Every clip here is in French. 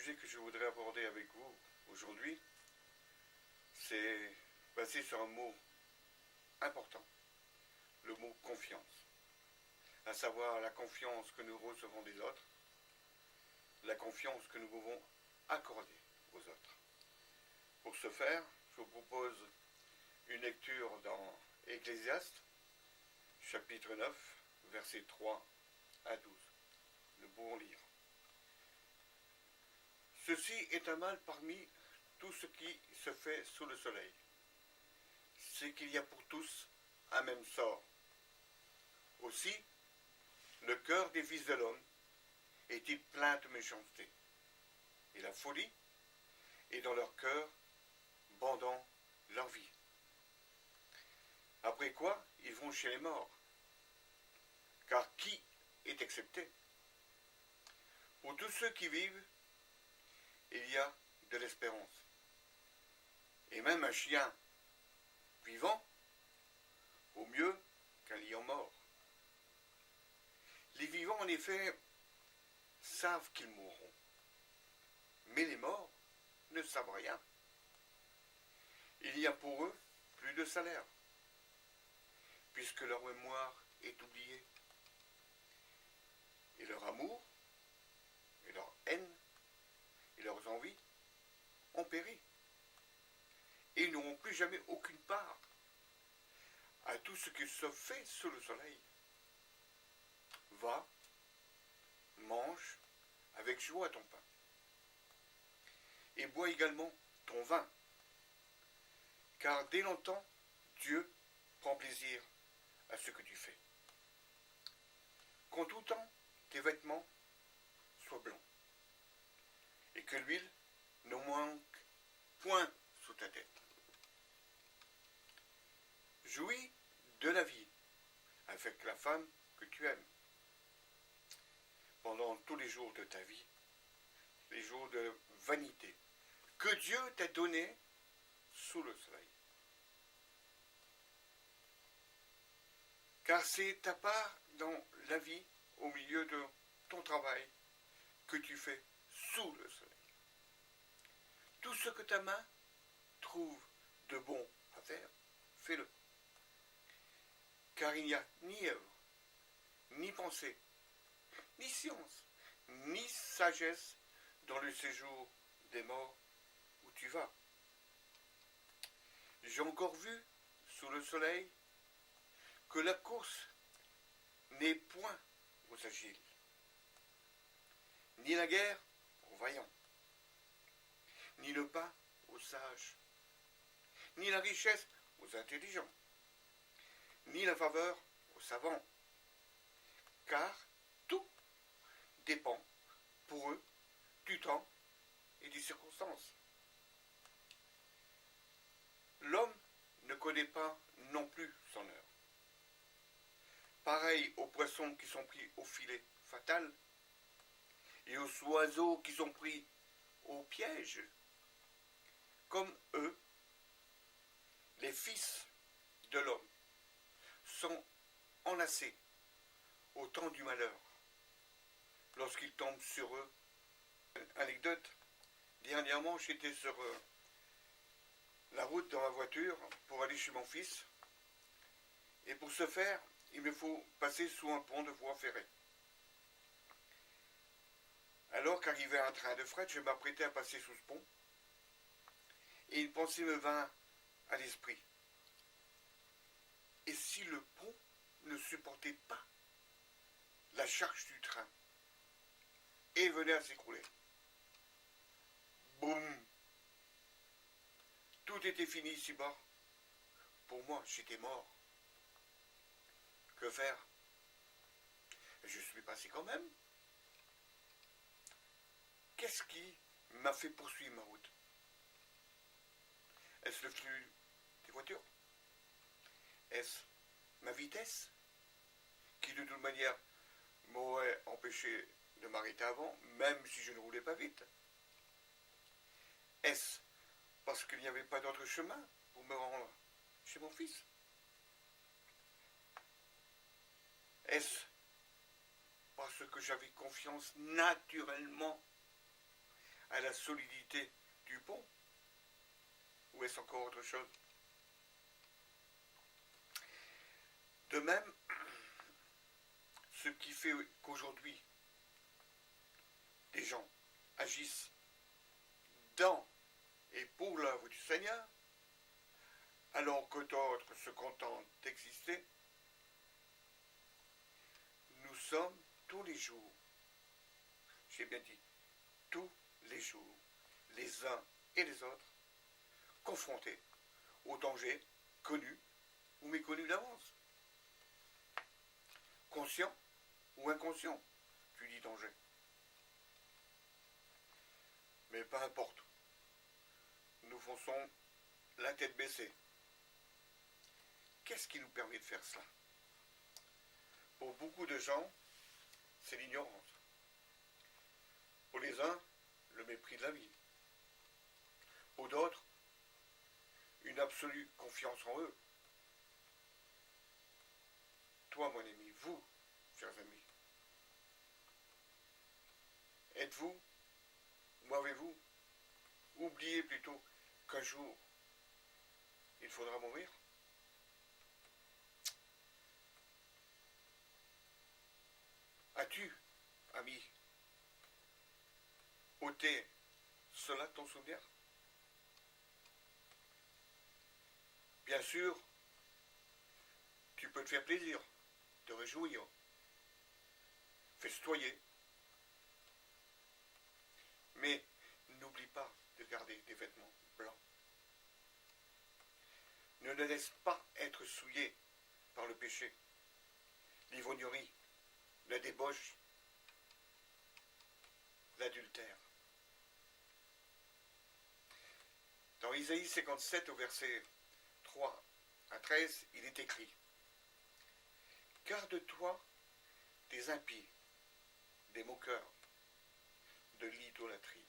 sujet que je voudrais aborder avec vous aujourd'hui, c'est basé sur un mot important, le mot confiance, à savoir la confiance que nous recevons des autres, la confiance que nous pouvons accorder aux autres. Pour ce faire, je vous propose une lecture dans Ecclésiaste, chapitre 9, versets 3 à 12. Nous pouvons lire. Ceci est un mal parmi tout ce qui se fait sous le soleil. C'est qu'il y a pour tous un même sort. Aussi, le cœur des fils de l'homme est-il plein de méchanceté. Et la folie est dans leur cœur, bandant leur vie. Après quoi, ils vont chez les morts. Car qui est excepté? Pour tous ceux qui vivent, il y a de l'espérance. Et même un chien vivant vaut mieux qu'un lion mort. Les vivants, en effet, savent qu'ils mourront. Mais les morts ne savent rien. Il y a pour eux plus de salaire, puisque leur mémoire est oubliée. Et leur amour, et leur haine, et leurs envies ont péri. Et ils n'auront plus jamais aucune part à tout ce qui se fait sous le soleil. Va, mange avec joie ton pain, et bois également ton vin, car dès longtemps, Dieu prend plaisir à ce que tu fais. Qu'en tout temps, tes vêtements soient blancs, et que l'huile ne manque point sous ta tête. Jouis de la vie avec la femme que tu aimes pendant tous les jours de ta vie, les jours de vanité que Dieu t'a donnés sous le soleil. Car c'est ta part dans la vie au milieu de ton travail que tu fais sous le soleil. Tout ce que ta main trouve de bon à faire, fais-le. Car il n'y a ni œuvre, ni pensée, ni science, ni sagesse dans le séjour des morts où tu vas. J'ai encore vu, sous le soleil, que la course n'est point aux agiles, ni la guerre aux vaillants, ni le pain aux sages, ni la richesse aux intelligents, ni la faveur aux savants, car tout dépend pour eux du temps et des circonstances. L'homme ne connaît pas non plus son heure. Pareil aux poissons qui sont pris au filet fatal et aux oiseaux qui sont pris au piège. Comme eux, les fils de l'homme sont enlacés au temps du malheur, lorsqu'ils tombent sur eux. Anecdote, dernièrement j'étais sur la route dans ma voiture pour aller chez mon fils, et pour ce faire, il me faut passer sous un pont de voie ferrée. Alors qu'arrivait un train de fret, je m'apprêtais à passer sous ce pont, et une pensée me vint à l'esprit. Et si le pont ne supportait pas la charge du train et venait à s'écrouler? Boum! Tout était fini ici-bas. Pour moi, j'étais mort. Que faire? Je suis passé quand même. Qu'est-ce qui m'a fait poursuivre ma route? Est-ce le flux des voitures? Est-ce ma vitesse qui de toute manière m'aurait empêché de m'arrêter avant, même si je ne roulais pas vite? Est-ce parce qu'il n'y avait pas d'autre chemin pour me rendre chez mon fils? Est-ce parce que j'avais confiance naturellement à la solidité du pont? Ou est-ce encore autre chose? De même, ce qui fait qu'aujourd'hui, des gens agissent dans et pour l'œuvre du Seigneur, alors que d'autres se contentent d'exister, nous sommes tous les jours, j'ai bien dit, tous les jours, les uns et les autres, confrontés aux dangers connus ou méconnus d'avance. Conscient ou inconscient, tu dis danger. Mais peu importe, nous fonçons la tête baissée. Qu'est-ce qui nous permet de faire cela? Pour beaucoup de gens, c'est l'ignorance. Pour les uns, le mépris de la vie. Pour d'autres, une absolue confiance en eux. Toi, mon ami, vous, chers amis, êtes-vous, ou avez-vous oublié plutôt qu'un jour, il faudra mourir? As-tu, ami, ôté cela de ton souvenir? Bien sûr, tu peux te faire plaisir, te réjouir, festoyer. Mais n'oublie pas de garder des vêtements blancs. Ne les laisse pas être souillés par le péché, l'ivrognerie, la débauche, l'adultère. Dans Isaïe 57 au verset 3 à 13, il est écrit: garde-toi des impies, des moqueurs, de l'idolâtrie.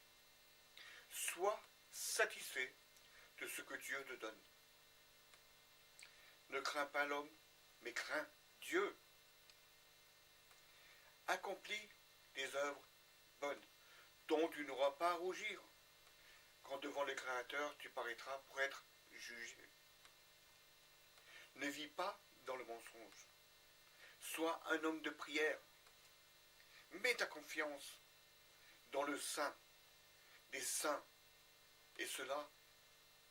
Sois satisfait de ce que Dieu te donne. Ne crains pas l'homme, mais crains Dieu. Accomplis des œuvres bonnes, dont tu n'auras pas à rougir, quand devant le Créateur tu paraîtras pour être jugé. Ne vis pas dans le mensonge. Sois un homme de prière. Mets ta confiance dans le Saint des saints, et cela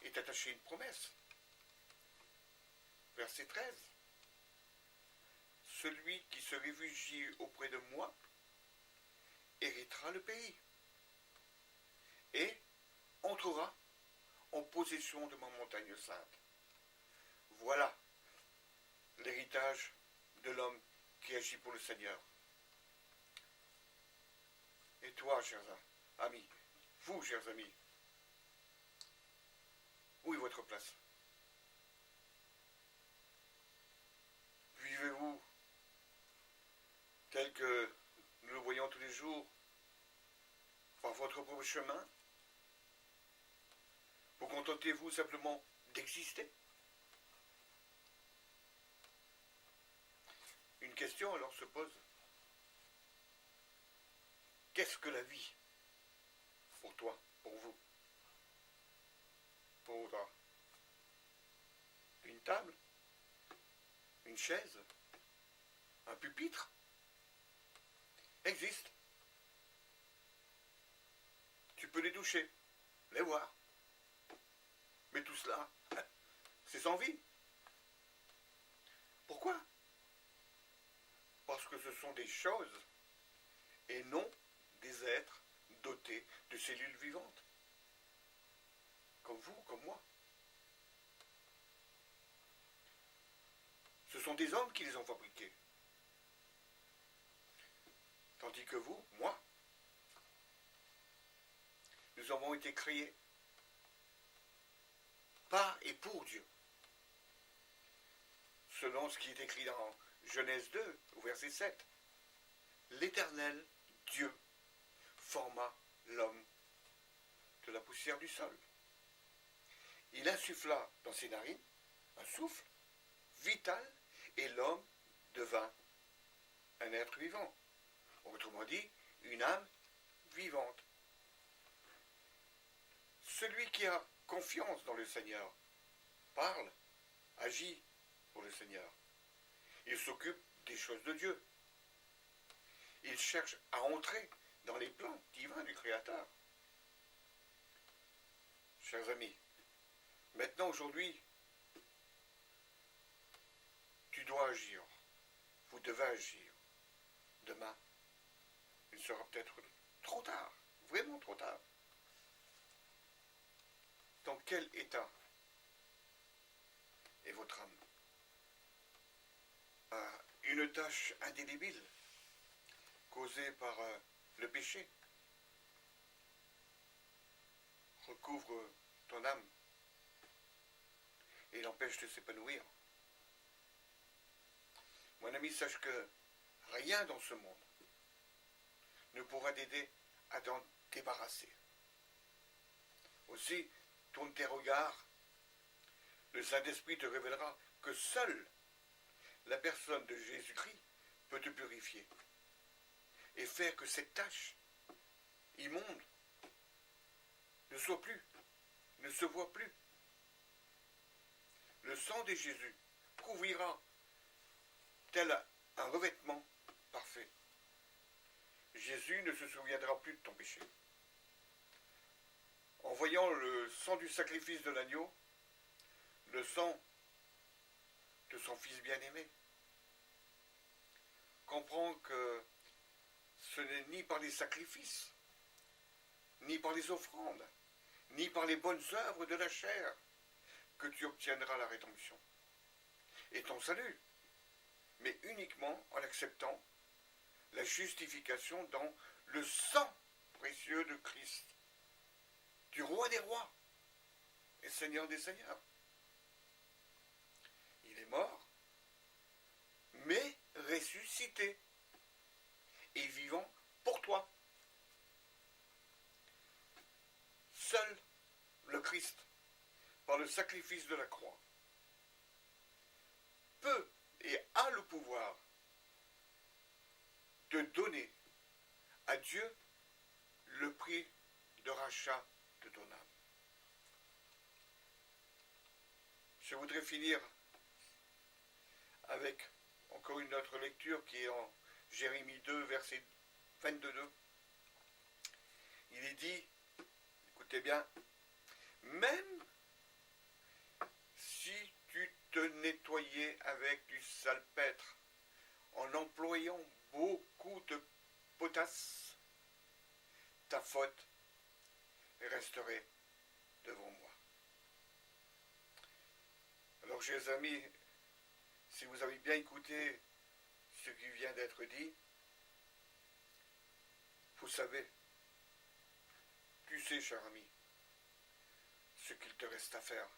est attaché à une promesse. Verset 13. Celui qui se réfugie auprès de moi héritera le pays et entrera en possession de ma montagne sainte. Voilà l'héritage de l'homme qui agit pour le Seigneur. Et toi, chers amis, vous, chers amis, où est votre place? Vivez-vous tel que nous le voyons tous les jours, par votre propre chemin? Vous contentez-vous simplement d'exister? Une question alors se pose. Qu'est-ce que la vie pour toi, pour vous? Pour toi? Une table? Une chaise? Un pupitre? Existe. Tu peux les toucher, les voir. Mais tout cela, c'est sans vie. Pourquoi? Parce que ce sont des choses et non des êtres dotés de cellules vivantes. Comme vous, comme moi. Ce sont des hommes qui les ont fabriqués. Tandis que vous, moi, nous avons été créés par et pour Dieu. Selon ce qui est écrit dans Genèse 2, au verset 7. L'Éternel, Dieu, forma l'homme de la poussière du sol. Il insuffla dans ses narines un souffle vital et l'homme devint un être vivant. Autrement dit, une âme vivante. celui qui a confiance dans le Seigneur parle, agit pour le Seigneur. Il s'occupe des choses de Dieu. Il cherche à entrer dans les plans divins du Créateur. Chers amis, maintenant, aujourd'hui, tu dois agir. Vous devez agir. Demain, il sera peut-être trop tard, vraiment trop tard. Dans quel état est votre âme? Une tâche indélébile causée par le péché recouvre ton âme et l'empêche de s'épanouir. Mon ami, sache que rien dans ce monde ne pourra t'aider à t'en débarrasser. Aussi, tourne tes regards, le Saint-Esprit te révélera que seule la personne de Jésus-Christ peut te purifier et faire que cette tâche immonde ne soit plus, ne se voit plus. Le sang de Jésus couvrira tel un revêtement parfait. Jésus ne se souviendra plus de ton péché. En voyant le sang du sacrifice de l'agneau, le sang de son Fils bien-aimé, comprends que ce n'est ni par les sacrifices, ni par les offrandes, ni par les bonnes œuvres de la chair que tu obtiendras la rédemption et ton salut, mais uniquement en acceptant la justification dans le sang précieux de Christ, du roi des rois et Seigneur des seigneurs. Il est mort, mais ressuscité et vivant pour toi. Seul le Christ, par le sacrifice de la croix, peut et a le pouvoir de donner à Dieu le prix de rachat de ton âme. Je voudrais finir avec encore une autre lecture qui est en Jérémie 2, verset 22. Il est dit, écoutez bien, même si tu te nettoyais avec du salpêtre en employant beaucoup de potasse, ta faute resterait devant moi. Alors, chers amis, si vous avez bien écouté ce qui vient d'être dit, vous savez, tu sais, cher ami, ce qu'il te reste à faire.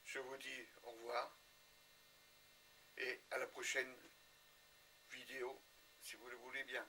Je vous dis au revoir et à la prochaine vidéo, si vous le voulez bien.